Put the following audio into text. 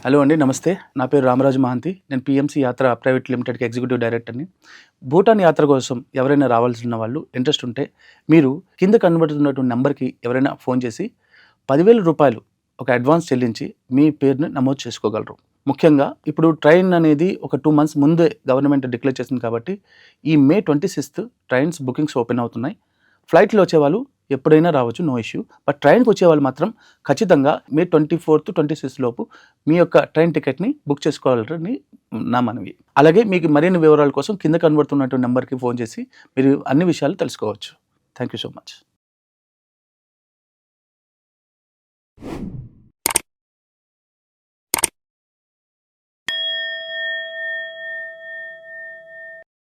Hello అండి, నమస్తే. నా పేరు రామరాజు మహంతి. నేను పీఎంసీ యాత్ర ప్రైవేట్ లిమిటెడ్‌కి ఎగ్జిక్యూటివ్ డైరెక్టర్‌ని. భూటాన్ యాత్ర కోసం ఎవరైనా రావాల్సిన వాళ్ళు ఇంట్రెస్ట్ ఉంటే, మీరు కింద కనబడుతున్నటువంటి నంబర్‌కి ఎవరైనా ఫోన్ చేసి రూ. 10,000 ఒక అడ్వాన్స్ చెల్లించి మీ పేరుని నమోదు చేసుకోగలరు. ముఖ్యంగా ఇప్పుడు ట్రైన్ అనేది ఒక 2 మంత్స్ ముందే గవర్నమెంట్ డిక్లేర్ చేసింది కాబట్టి, ఈ మే 26థ్ ట్రైన్స్ బుకింగ్స్ ఓపెన్ అవుతున్నాయి. ఫ్లైట్‌లో వచ్చేవాళ్ళు ఎప్పుడైనా రావచ్చు, నో ఇష్యూ. బట్ ట్రైన్‌కి వచ్చేవాళ్ళు మాత్రం ఖచ్చితంగా మే 24th, 26 లోపు మీ యొక్క ట్రైన్ టికెట్‌ని బుక్ చేసుకోవాలని నా మనవి. అలాగే మీకు మరిన్ని వివరాల కోసం కింద కనబడుతున్నటువంటి నంబర్‌కి ఫోన్ చేసి మీరు అన్ని విషయాలు తెలుసుకోవచ్చు. Thank you so much.